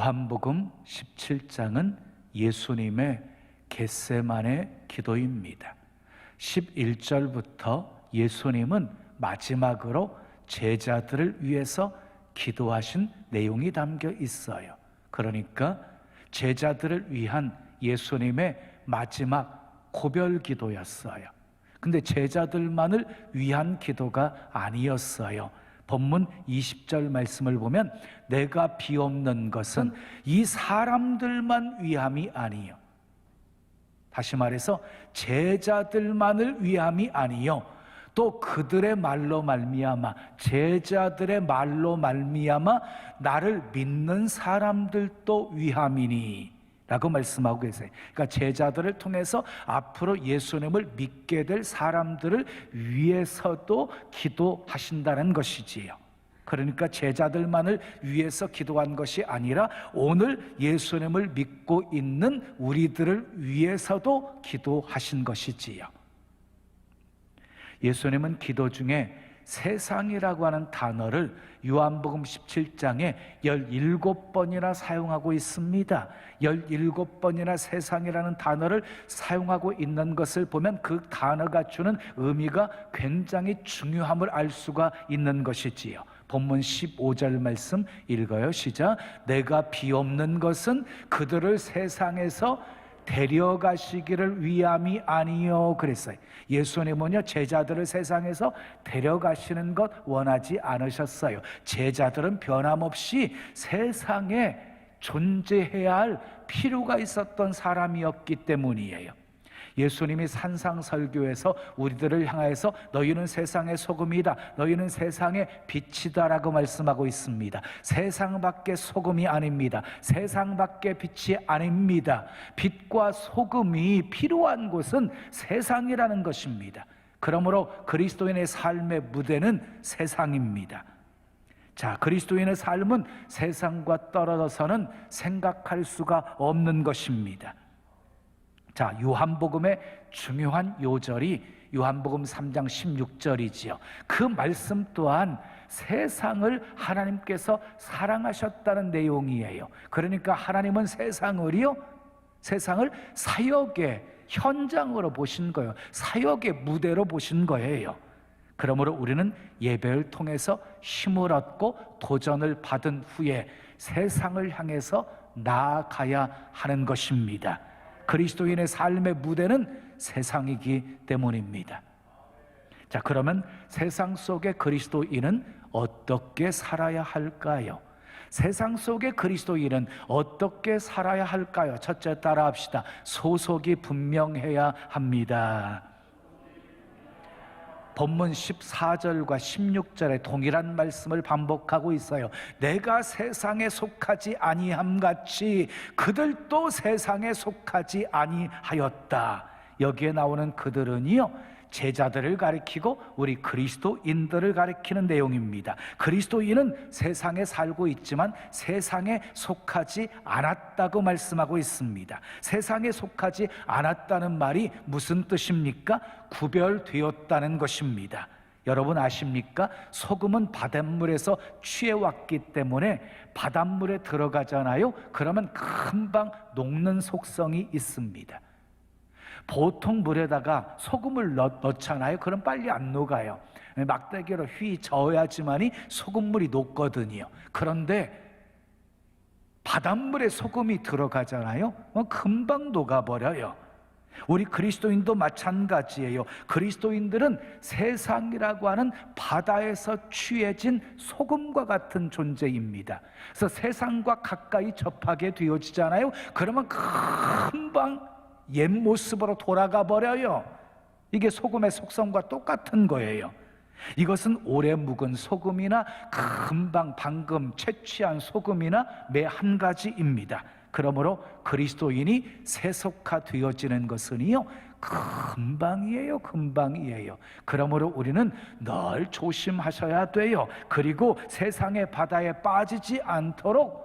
요한복음 17장은 예수님의 겟세마네 기도입니다. 11절부터 예수님은 마지막으로 제자들을 위해서 기도하신 내용이 담겨 있어요. 그러니까 제자들을 위한 예수님의 마지막 고별 기도였어요. 근데 제자들만을 위한 기도가 아니었어요. 본문 20절 말씀을 보면 내가 비옵는 것은 이 사람들만 위함이 아니요, 다시 말해서 제자들만을 위함이 아니요, 또 그들의 말로 말미암아, 제자들의 말로 말미암아 나를 믿는 사람들도 위함이니 라고 말씀하고 계세요. 그러니까 제자들을 통해서 앞으로 예수님을 믿게 될 사람들을 위해서도 기도하신다는 것이지요. 그러니까 제자들만을 위해서 기도한 것이 아니라 오늘 예수님을 믿고 있는 우리들을 위해서도 기도하신 것이지요. 예수님은 기도 중에 세상이라고 하는 단어를 요한복음 17장에 17번이나 사용하고 있습니다. 17번이나 세상이라는 단어를 사용하고 있는 것을 보면 그 단어가 주는 의미가 굉장히 중요함을 알 수가 있는 것이지요. 본문 15절 말씀 읽어요. 시작. 내가 비옵는 것은 그들을 세상에서 데려가시기를 위함이 아니요 그랬어요. 예수님은요 제자들을 세상에서 데려가시는 것 원하지 않으셨어요. 제자들은 변함없이 세상에 존재해야 할 필요가 있었던 사람이었기 때문이에요. 예수님이 산상설교에서 우리들을 향해서 너희는 세상의 소금이다, 너희는 세상의 빛이다 라고 말씀하고 있습니다. 세상 밖의 소금이 아닙니다. 세상 밖의 빛이 아닙니다. 빛과 소금이 필요한 곳은 세상이라는 것입니다. 그러므로 그리스도인의 삶의 무대는 세상입니다. 자, 그리스도인의 삶은 세상과 떨어져서는 생각할 수가 없는 것입니다. 자, 요한복음의 중요한 요절이 요한복음 3장 16절이지요. 그 말씀 또한 세상을 하나님께서 사랑하셨다는 내용이에요. 그러니까 하나님은 세상을 사역의 현장으로 보신 거예요. 사역의 무대로 보신 거예요. 그러므로 우리는 예배를 통해서 힘을 얻고 도전을 받은 후에 세상을 향해서 나아가야 하는 것입니다. 그리스도인의 삶의 무대는 세상이기 때문입니다. 자, 그러면 세상 속의 그리스도인은 어떻게 살아야 할까요? 세상 속의 그리스도인은 어떻게 살아야 할까요? 첫째, 따라 합시다. 소속이 분명해야 합니다. 본문 14절과 16절에 동일한 말씀을 반복하고 있어요. 내가 세상에 속하지 아니함같이 그들도 세상에 속하지 아니하였다. 여기에 나오는 그들은요, 제자들을 가리키고 우리 그리스도인들을 가리키는 내용입니다. 그리스도인은 세상에 살고 있지만 세상에 속하지 않았다고 말씀하고 있습니다. 세상에 속하지 않았다는 말이 무슨 뜻입니까? 구별되었다는 것입니다. 여러분 아십니까? 소금은 바닷물에서 취해왔기 때문에 바닷물에 들어가잖아요. 그러면 금방 녹는 속성이 있습니다. 보통 물에다가 소금을 넣잖아요. 그럼 빨리 안 녹아요. 막대기로 휘 저어야지만이 소금물이 녹거든요. 그런데 바닷물에 소금이 들어가잖아요. 금방 녹아버려요. 우리 그리스도인도 마찬가지예요. 그리스도인들은 세상이라고 하는 바다에서 취해진 소금과 같은 존재입니다. 그래서 세상과 가까이 접하게 되어지잖아요. 그러면 금방 옛 모습으로 돌아가 버려요. 이게 소금의 속성과 똑같은 거예요. 이것은 오래 묵은 소금이나 금방 방금 채취한 소금이나 매 한 가지입니다. 그러므로 그리스도인이 세속화되어지는 것은요 금방이에요. 금방이에요. 그러므로 우리는 늘 조심하셔야 돼요. 그리고 세상의 바다에 빠지지 않도록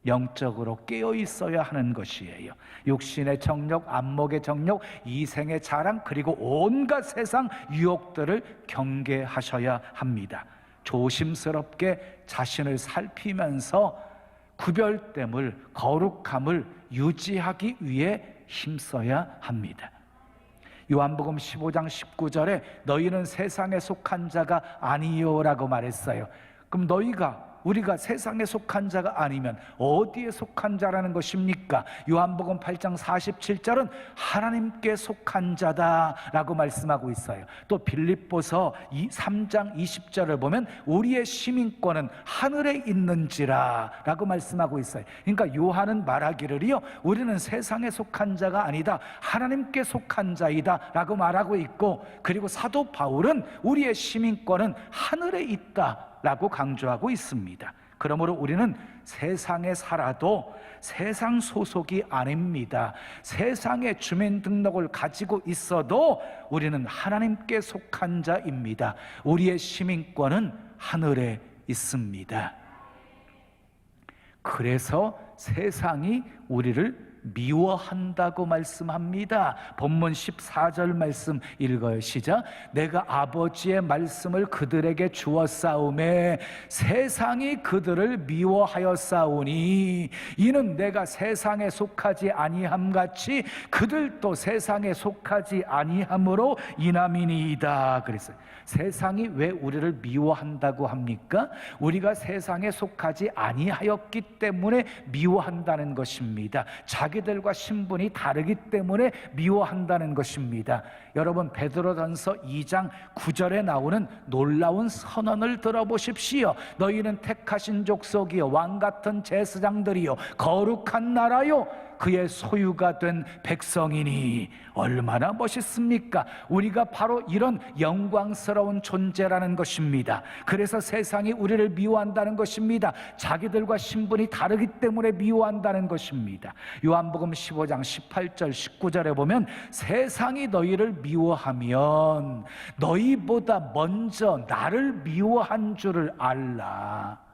영적으로 깨어 있어야 하는 것이에요. 육신의 정욕, 안목의 정욕, 이생의 자랑, 그리고 온갖 세상 유혹들을 경계하셔야 합니다. 조심스럽게 자신을 살피면서 구별됨을, 거룩함을 유지하기 위해 힘써야 합니다. 요한복음 15장 19절에 너희는 세상에 속한 자가 아니요라고 말했어요. 그럼 우리가 세상에 속한 자가 아니면 어디에 속한 자라는 것입니까? 요한복음 8장 47절은 하나님께 속한 자다라고 말씀하고 있어요. 또 빌립보서 3장 20절을 보면 우리의 시민권은 하늘에 있는지라 라고 말씀하고 있어요. 그러니까 요한은 말하기를요, 우리는 세상에 속한 자가 아니다, 하나님께 속한 자이다 라고 말하고 있고, 그리고 사도 바울은 우리의 시민권은 하늘에 있다 라고 강조하고 있습니다. 그러므로 우리는 세상에 살아도 세상 소속이 아닙니다. 세상의 주민등록을 가지고 있어도 우리는 하나님께 속한 자입니다. 우리의 시민권은 하늘에 있습니다. 그래서 세상이 우리를 미워한다고 말씀합니다. 본문 14절 말씀 읽어요. 시작. 내가 아버지의 말씀을 그들에게 주었사오매 세상이 그들을 미워하였사오니 이는 내가 세상에 속하지 아니함같이 그들도 세상에 속하지 아니함으로 인함이니이다. 그랬어요. 세상이 왜 우리를 미워한다고 합니까? 우리가 세상에 속하지 아니하였기 때문에 미워한다는 것입니다. 자기들과 신분이 다르기 때문에 미워한다는 것입니다. 여러분, 베드로전서 2장 9절에 나오는 놀라운 선언을 들어보십시오. 너희는 택하신 족속이요 왕같은 제사장들이요 거룩한 나라요 그의 소유가 된 백성이니. 얼마나 멋있습니까? 우리가 바로 이런 영광스러운 존재라는 것입니다. 그래서 세상이 우리를 미워한다는 것입니다. 자기들과 신분이 다르기 때문에 미워한다는 것입니다. 요한복음 15장 18절 19절에 보면 세상이 너희를 미워하면 너희보다 먼저 나를 미워한 줄을 알라.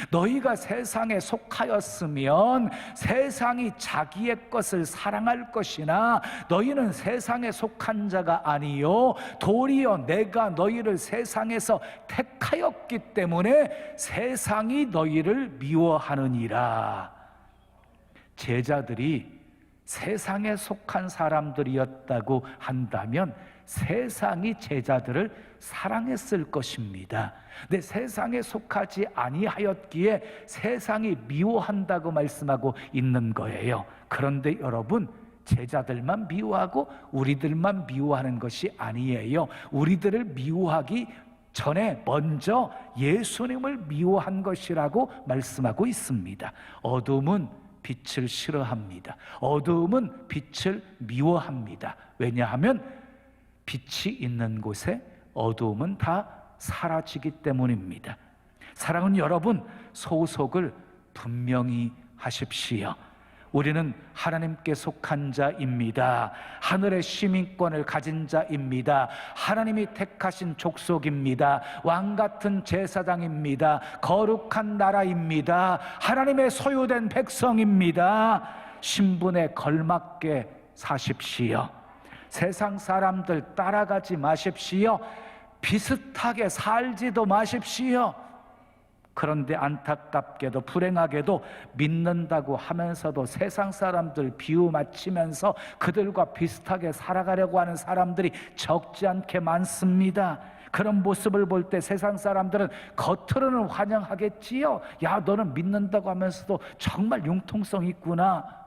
너희가 세상에 속하였으면 세상이 자기의 것을 사랑할 것이나 너희는 세상에 속한 자가 아니요 도리어 내가 너희를 세상에서 택하였기 때문에 세상이 너희를 미워하느니라. 제자들이 세상에 속한 사람들이었다고 한다면 세상이 제자들을 사랑했을 것입니다. 근데 세상에 속하지 아니하였기에 세상이 미워한다고 말씀하고 있는 거예요. 그런데 여러분, 제자들만 미워하고 우리들만 미워하는 것이 아니에요. 우리들을 미워하기 전에 먼저 예수님을 미워한 것이라고 말씀하고 있습니다. 어둠은 빛을 싫어합니다. 어둠은 빛을 미워합니다. 왜냐하면 빛이 있는 곳에 어두움은 다 사라지기 때문입니다. 사랑하는 여러분, 소속을 분명히 하십시오. 우리는 하나님께 속한 자입니다. 하늘의 시민권을 가진 자입니다. 하나님이 택하신 족속입니다. 왕같은 제사장입니다. 거룩한 나라입니다. 하나님의 소유된 백성입니다. 신분에 걸맞게 사십시오. 세상 사람들 따라가지 마십시오. 비슷하게 살지도 마십시오. 그런데 안타깝게도 불행하게도 믿는다고 하면서도 세상 사람들 비유 맞추면서 그들과 비슷하게 살아가려고 하는 사람들이 적지 않게 많습니다. 그런 모습을 볼 때 세상 사람들은 겉으로는 환영하겠지요. 야, 너는 믿는다고 하면서도 정말 융통성 있구나.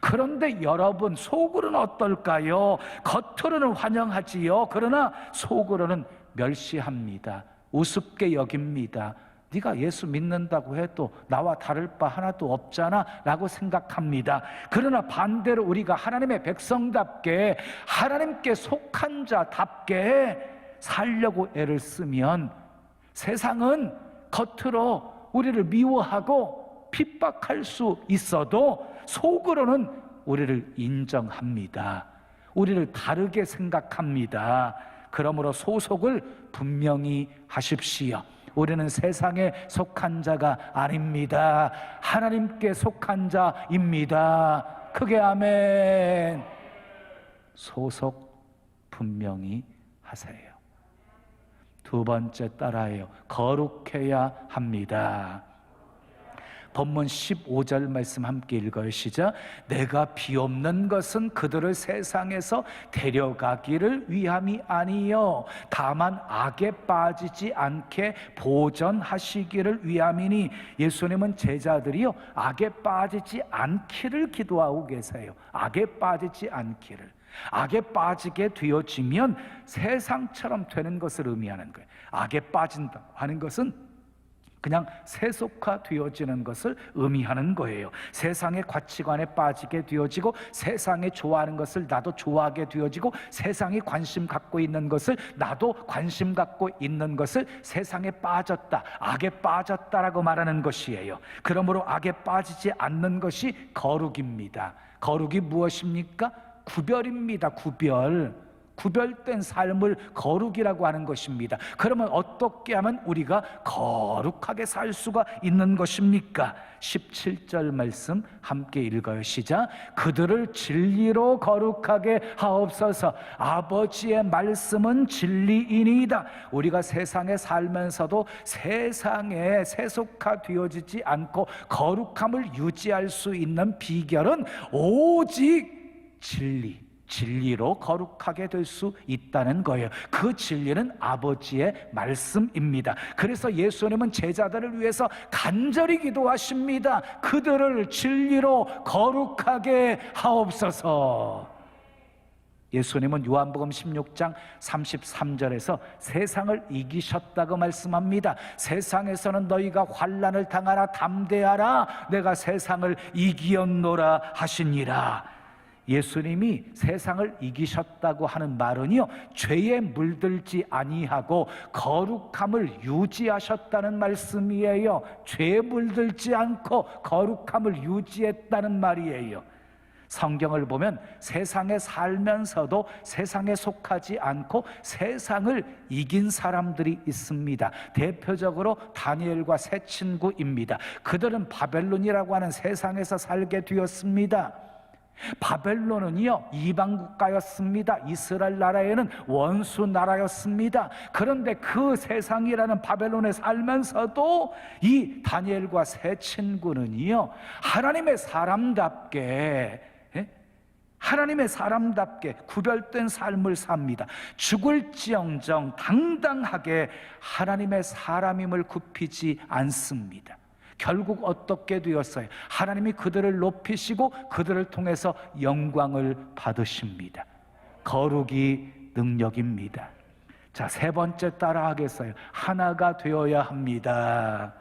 그런데 여러분, 속으로는 어떨까요? 겉으로는 환영하지요. 그러나 속으로는 멸시합니다. 우습게 여깁니다. 네가 예수 믿는다고 해도 나와 다를 바 하나도 없잖아 라고 생각합니다. 그러나 반대로 우리가 하나님의 백성답게 하나님께 속한 자답게 살려고 애를 쓰면 세상은 겉으로 우리를 미워하고 핍박할 수 있어도 속으로는 우리를 인정합니다. 우리를 다르게 생각합니다. 그러므로 소속을 분명히 하십시오. 우리는 세상에 속한 자가 아닙니다. 하나님께 속한 자입니다. 크게 아멘. 소속 분명히 하세요. 두 번째 따라해요. 거룩해야 합니다. 본문 15절 말씀 함께 읽어요. 시작. 내가 비옵는 것은 그들을 세상에서 데려가기를 위함이 아니요 다만 악에 빠지지 않게 보전하시기를 위함이니. 예수님은 제자들이요 악에 빠지지 않기를 기도하고 계세요. 악에 빠지지 않기를. 악에 빠지게 되어지면 세상처럼 되는 것을 의미하는 거예요. 악에 빠진다고 하는 것은 그냥 세속화되어지는 것을 의미하는 거예요. 세상의 가치관에 빠지게 되어지고 세상에 좋아하는 것을 나도 좋아하게 되어지고 세상이 관심 갖고 있는 것을 나도 관심 갖고 있는 것을 세상에 빠졌다, 악에 빠졌다라고 말하는 것이에요. 그러므로 악에 빠지지 않는 것이 거룩입니다. 거룩이 무엇입니까? 구별입니다. 구별된 삶을 거룩이라고 하는 것입니다. 그러면 어떻게 하면 우리가 거룩하게 살 수가 있는 것입니까? 17절 말씀 함께 읽어요. 시작. 그들을 진리로 거룩하게 하옵소서. 아버지의 말씀은 진리이니이다. 우리가 세상에 살면서도 세상에 세속화되어지지 않고 거룩함을 유지할 수 있는 비결은 오직 진리로 거룩하게 될 수 있다는 거예요. 그 진리는 아버지의 말씀입니다. 그래서 예수님은 제자들을 위해서 간절히 기도하십니다. 그들을 진리로 거룩하게 하옵소서. 예수님은 요한복음 16장 33절에서 세상을 이기셨다고 말씀합니다. 세상에서는 너희가 환난을 당하나 담대하라, 내가 세상을 이기었노라 하시니라. 예수님이 세상을 이기셨다고 하는 말은요, 죄에 물들지 아니하고 거룩함을 유지하셨다는 말씀이에요. 죄에 물들지 않고 거룩함을 유지했다는 말이에요. 성경을 보면 세상에 살면서도 세상에 속하지 않고 세상을 이긴 사람들이 있습니다. 대표적으로 다니엘과 세 친구입니다. 그들은 바벨론이라고 하는 세상에서 살게 되었습니다. 바벨론은요 이방 국가였습니다. 이스라엘 나라에는 원수 나라였습니다. 그런데 그 세상이라는 바벨론에 살면서도 이 다니엘과 세 친구는요 하나님의 사람답게 구별된 삶을 삽니다. 죽을지언정 당당하게 하나님의 사람임을 굽히지 않습니다. 결국 어떻게 되었어요? 하나님이 그들을 높이시고 그들을 통해서 영광을 받으십니다. 거룩이 능력입니다. 자, 세 번째 따라 하겠어요. 하나가 되어야 합니다.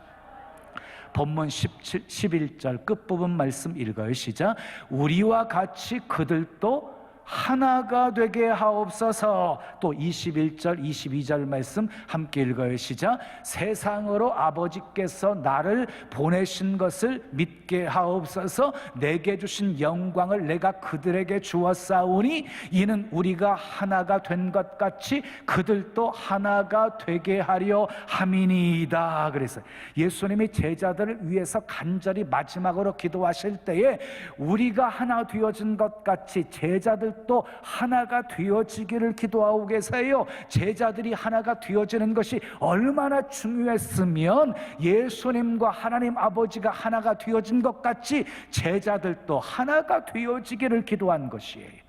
본문 11절 끝부분 말씀 읽어요. 시작. 우리와 같이 그들도 하나가 되게 하옵소서. 또 21절 22절 말씀 함께 읽어요. 시작. 세상으로 아버지께서 나를 보내신 것을 믿게 하옵소서. 내게 주신 영광을 내가 그들에게 주었사오니 이는 우리가 하나가 된 것 같이 그들도 하나가 되게 하려 함이니이다. 그래서 예수님이 제자들을 위해서 간절히 마지막으로 기도하실 때에 우리가 하나 되어진 것 같이 제자들 또 하나가 되어지기를 기도하고 계세요. 제자들이 하나가 되어지는 것이 얼마나 중요했으면 예수님과 하나님 아버지가 하나가 되어진 것 같이 제자들도 하나가 되어지기를 기도한 것이에요.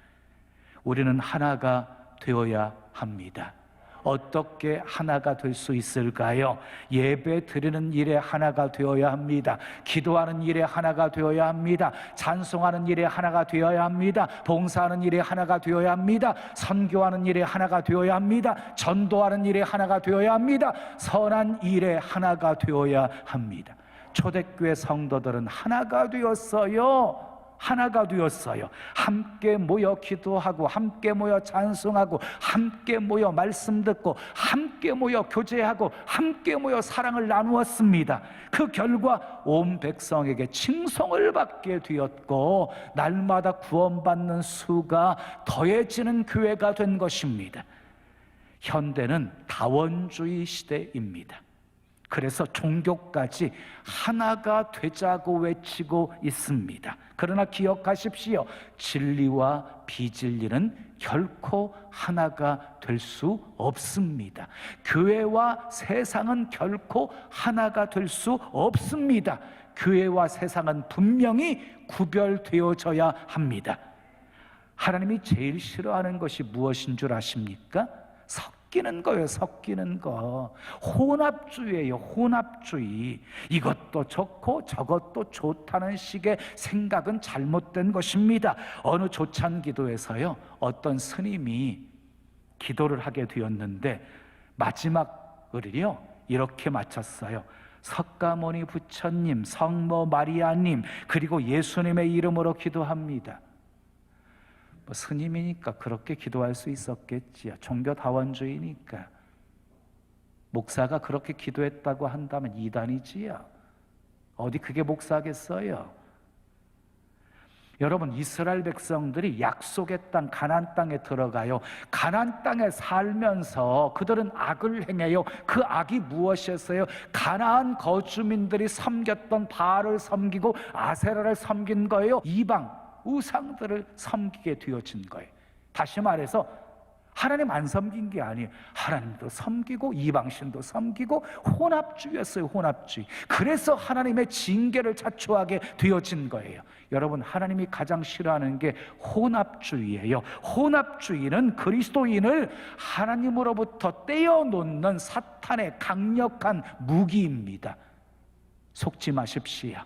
우리는 하나가 되어야 합니다. 어떻게 하나가 될 수 있을까요? 예배 드리는 일에 하나가 되어야 합니다. 기도하는 일에 하나가 되어야 합니다. 찬송하는 일에 하나가 되어야 합니다. 봉사하는 일에 하나가 되어야 합니다. 선교하는 일에 하나가 되어야 합니다. 전도하는 일에 하나가 되어야 합니다. 선한 일에 하나가 되어야 합니다. 초대교회 성도들은 하나가 되었어요. 하나가 되었어요. 함께 모여 기도하고 함께 모여 찬송하고 함께 모여 말씀 듣고 함께 모여 교제하고 함께 모여 사랑을 나누었습니다. 그 결과 온 백성에게 칭송을 받게 되었고 날마다 구원받는 수가 더해지는 교회가 된 것입니다. 현대는 다원주의 시대입니다. 그래서 종교까지 하나가 되자고 외치고 있습니다. 그러나 기억하십시오. 진리와 비진리는 결코 하나가 될 수 없습니다. 교회와 세상은 결코 하나가 될 수 없습니다. 교회와 세상은 분명히 구별되어져야 합니다. 하나님이 제일 싫어하는 것이 무엇인 줄 아십니까? 섞이는 거예요. 섞이는 거. 혼합주의예요. 혼합주의. 이것도 좋고 저것도 좋다는 식의 생각은 잘못된 것입니다. 어느 조찬기도에서요, 어떤 스님이 기도를 하게 되었는데 마지막 을을요 이렇게 마쳤어요. 석가모니 부처님, 성모 마리아님, 그리고 예수님의 이름으로 기도합니다. 스님이니까 그렇게 기도할 수 있었겠지요. 종교다원주의니까. 목사가 그렇게 기도했다고 한다면 이단이지요. 어디 그게 목사겠어요? 여러분, 이스라엘 백성들이 약속의 땅 가나안 땅에 들어가요. 가나안 땅에 살면서 그들은 악을 행해요. 그 악이 무엇이었어요? 가나안 거주민들이 섬겼던 바알을 섬기고 아세라를 섬긴 거예요. 이방 우상들을 섬기게 되어진 거예요. 다시 말해서 하나님 안 섬긴 게 아니에요. 하나님도 섬기고 이방신도 섬기고 혼합주의였어요. 혼합주의. 그래서 하나님의 징계를 자초하게 되어진 거예요. 여러분, 하나님이 가장 싫어하는 게 혼합주의예요. 혼합주의는 그리스도인을 하나님으로부터 떼어놓는 사탄의 강력한 무기입니다. 속지 마십시오.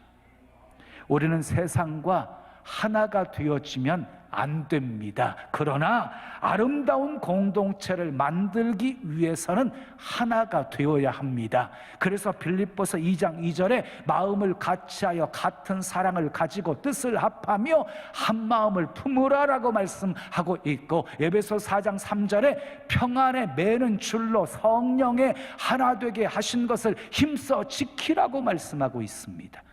우리는 세상과 하나가 되어지면 안 됩니다. 그러나 아름다운 공동체를 만들기 위해서는 하나가 되어야 합니다. 그래서 빌립보서 2장 2절에 마음을 같이하여 같은 사랑을 가지고 뜻을 합하며 한 마음을 품으라라고 말씀하고 있고, 에베소 4장 3절에 평안에 매는 줄로 성령의 하나 되게 하신 것을 힘써 지키라고 말씀하고 있습니다.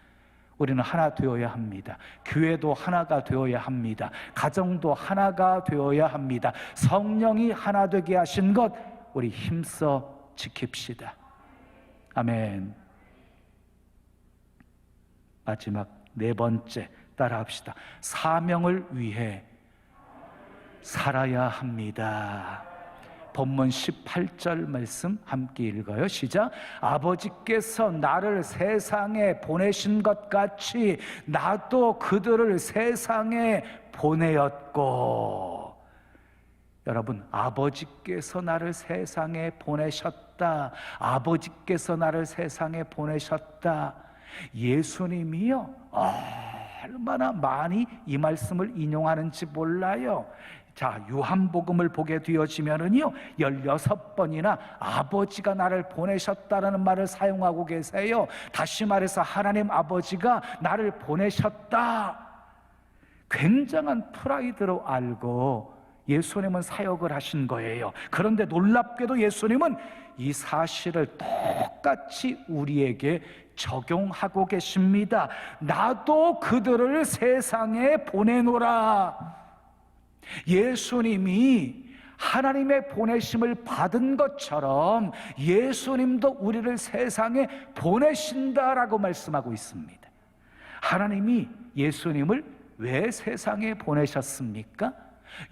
우리는 하나 되어야 합니다. 교회도 하나가 되어야 합니다. 가정도 하나가 되어야 합니다. 성령이 하나 되게 하신 것 우리 힘써 지킵시다. 아멘. 마지막 네 번째 따라합시다. 사명을 위해 살아야 합니다. 본문 18절 말씀 함께 읽어요. 시작. 아버지께서 나를 세상에 보내신 것 같이 나도 그들을 세상에 보내었고. 여러분, 아버지께서 나를 세상에 보내셨다. 아버지께서 나를 세상에 보내셨다. 예수님이요, 얼마나 많이 이 말씀을 인용하는지 몰라요. 자, 요한복음을 보게 되어지면은요 16번이나 아버지가 나를 보내셨다라는 말을 사용하고 계세요. 다시 말해서 하나님 아버지가 나를 보내셨다. 굉장한 프라이드로 알고 예수님은 사역을 하신 거예요. 그런데 놀랍게도 예수님은 이 사실을 똑같이 우리에게 적용하고 계십니다. 나도 그들을 세상에 보내노라. 예수님이 하나님의 보내심을 받은 것처럼 예수님도 우리를 세상에 보내신다라고 말씀하고 있습니다. 하나님이 예수님을 왜 세상에 보내셨습니까?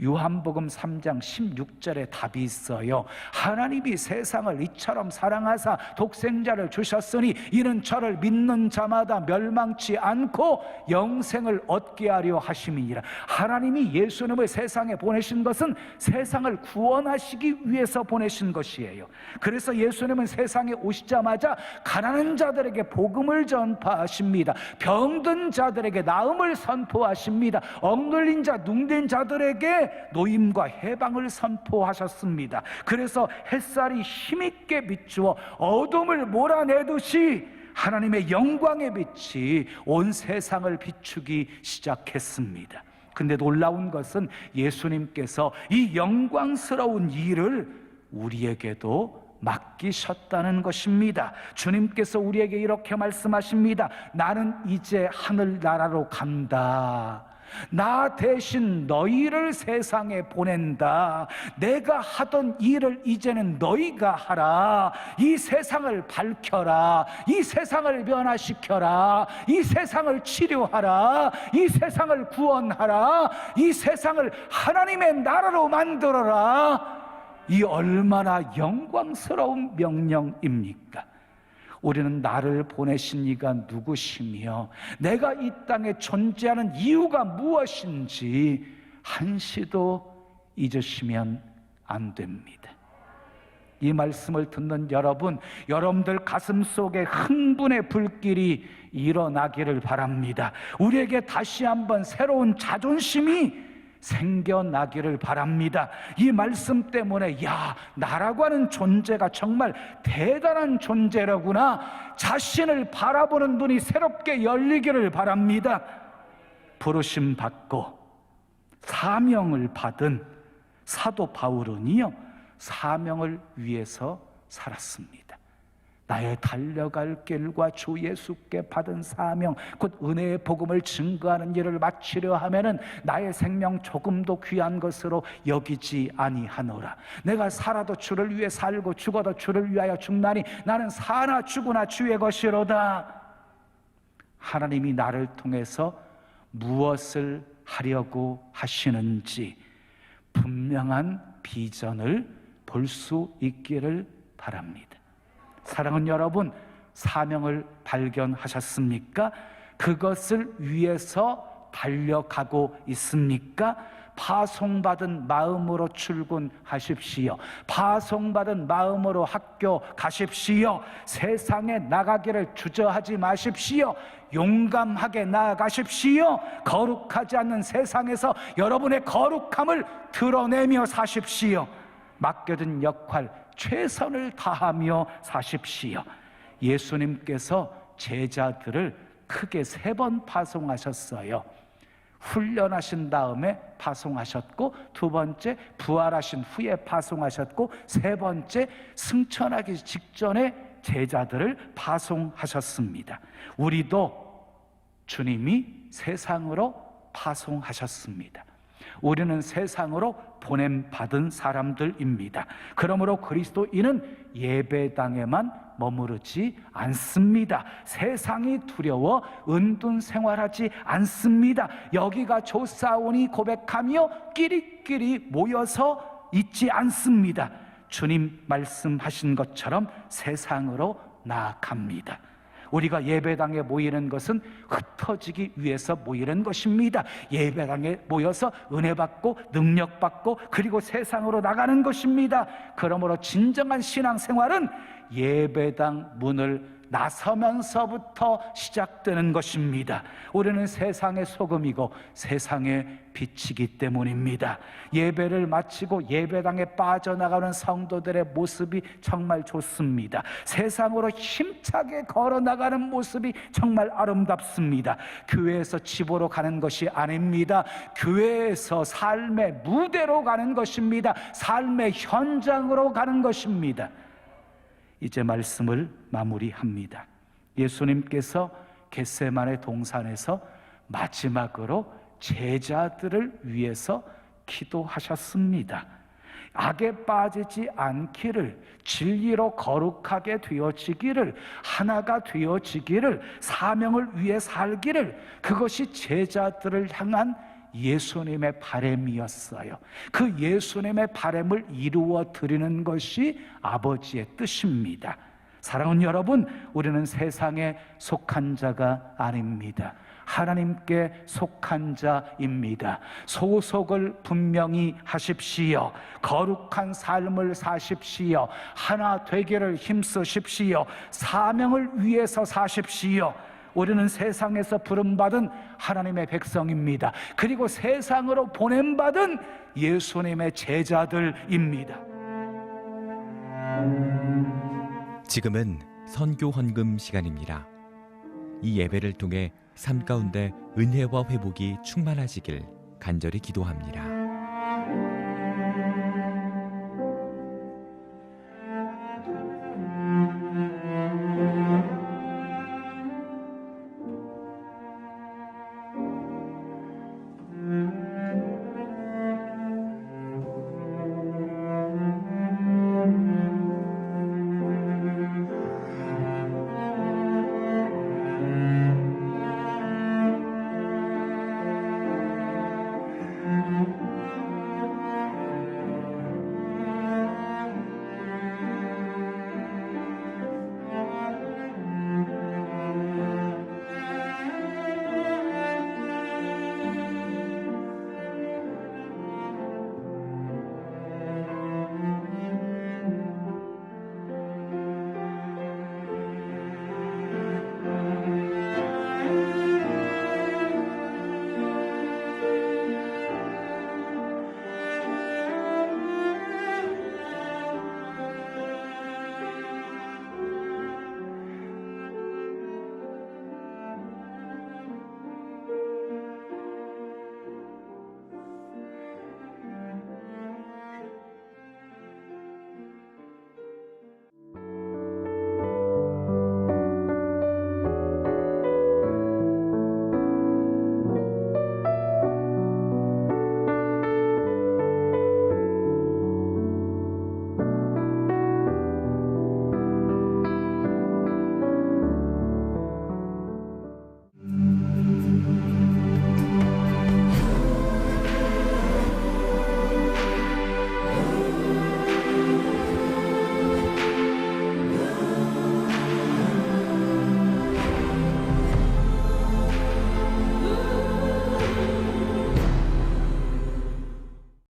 요한복음 3장 16절에 답이 있어요. 하나님이 세상을 이처럼 사랑하사 독생자를 주셨으니 이는 저를 믿는 자마다 멸망치 않고 영생을 얻게 하려 하심이니라. 하나님이 예수님을 세상에 보내신 것은 세상을 구원하시기 위해서 보내신 것이에요. 그래서 예수님은 세상에 오시자마자 가난한 자들에게 복음을 전파하십니다. 병든 자들에게 나음을 선포하십니다. 억눌린 자, 눅된 자들에게 노임과 해방을 선포하셨습니다. 그래서 햇살이 힘있게 비추어 어둠을 몰아내듯이 하나님의 영광의 빛이 온 세상을 비추기 시작했습니다. 근데 놀라운 것은 예수님께서 이 영광스러운 일을 우리에게도 맡기셨다는 것입니다. 주님께서 우리에게 이렇게 말씀하십니다. 나는 이제 하늘나라로 간다. 나 대신 너희를 세상에 보낸다. 내가 하던 일을 이제는 너희가 하라. 이 세상을 밝혀라. 이 세상을 변화시켜라. 이 세상을 치료하라. 이 세상을 구원하라. 이 세상을 하나님의 나라로 만들어라. 이 얼마나 영광스러운 명령입니까? 우리는 나를 보내신 이가 누구시며 내가 이 땅에 존재하는 이유가 무엇인지 한시도 잊으시면 안 됩니다. 이 말씀을 듣는 여러분들 가슴 속에 흥분의 불길이 일어나기를 바랍니다. 우리에게 다시 한번 새로운 자존심이 생겨나기를 바랍니다. 이 말씀 때문에 나라고 하는 존재가 정말 대단한 존재라구나, 자신을 바라보는 눈이 새롭게 열리기를 바랍니다. 부르심 받고 사명을 받은 사도 바울은요, 사명을 위해서 살았습니다. 나의 달려갈 길과 주 예수께 받은 사명, 곧 은혜의 복음을 증거하는 일을 마치려 하면은 나의 생명 조금도 귀한 것으로 여기지 아니하노라. 내가 살아도 주를 위해 살고 죽어도 주를 위하여 죽나니 나는 사나 죽으나 주의 것이로다. 하나님이 나를 통해서 무엇을 하려고 하시는지 분명한 비전을 볼 수 있기를 바랍니다. 사랑하는 여러분, 사명을 발견하셨습니까? 그것을 위해서 달려가고 있습니까? 파송받은 마음으로 출근하십시오. 파송받은 마음으로 학교 가십시오. 세상에 나가기를 주저하지 마십시오. 용감하게 나아가십시오. 거룩하지 않는 세상에서 여러분의 거룩함을 드러내며 사십시오. 맡겨진 역할 최선을 다하며 사십시오. 예수님께서 제자들을 크게 3번 파송하셨어요. 훈련하신 다음에 파송하셨고, 2번째 부활하신 후에 파송하셨고, 3번째 승천하기 직전에 제자들을 파송하셨습니다. 우리도 주님이 세상으로 파송하셨습니다. 우리는 세상으로 보냄받은 사람들입니다. 그러므로 그리스도인은 예배당에만 머무르지 않습니다. 세상이 두려워 은둔 생활하지 않습니다. 여기가 좋사오니 고백하며 끼리끼리 모여서 있지 않습니다. 주님 말씀하신 것처럼 세상으로 나아갑니다. 우리가 예배당에 모이는 것은 흩어지기 위해서 모이는 것입니다. 예배당에 모여서 은혜 받고 능력 받고 그리고 세상으로 나가는 것입니다. 그러므로 진정한 신앙생활은 예배당 문을 나서면서부터 시작되는 것입니다. 우리는 세상의 소금이고 세상의 빛이기 때문입니다. 예배를 마치고 예배당에 빠져나가는 성도들의 모습이 정말 좋습니다. 세상으로 힘차게 걸어나가는 모습이 정말 아름답습니다. 교회에서 집으로 가는 것이 아닙니다. 교회에서 삶의 무대로 가는 것입니다. 삶의 현장으로 가는 것입니다. 이제 말씀을 마무리합니다. 예수님께서 겟세마네 동산에서 마지막으로 제자들을 위해서 기도하셨습니다. 악에 빠지지 않기를, 진리로 거룩하게 되어지기를, 하나가 되어지기를, 사명을 위해 살기를, 그것이 제자들을 향한 예수님의 바람이었어요. 그 예수님의 바람을 이루어 드리는 것이 아버지의 뜻입니다. 사랑하는 여러분, 우리는 세상에 속한 자가 아닙니다. 하나님께 속한 자입니다. 소속을 분명히 하십시오. 거룩한 삶을 사십시오. 하나 되기를 힘쓰십시오. 사명을 위해서 사십시오. 우리는 세상에서 부름받은 하나님의 백성입니다. 그리고 세상으로 보냄받은 예수님의 제자들입니다. 지금은 선교 헌금 시간입니다. 이 예배를 통해 삶 가운데 은혜와 회복이 충만하시길 간절히 기도합니다.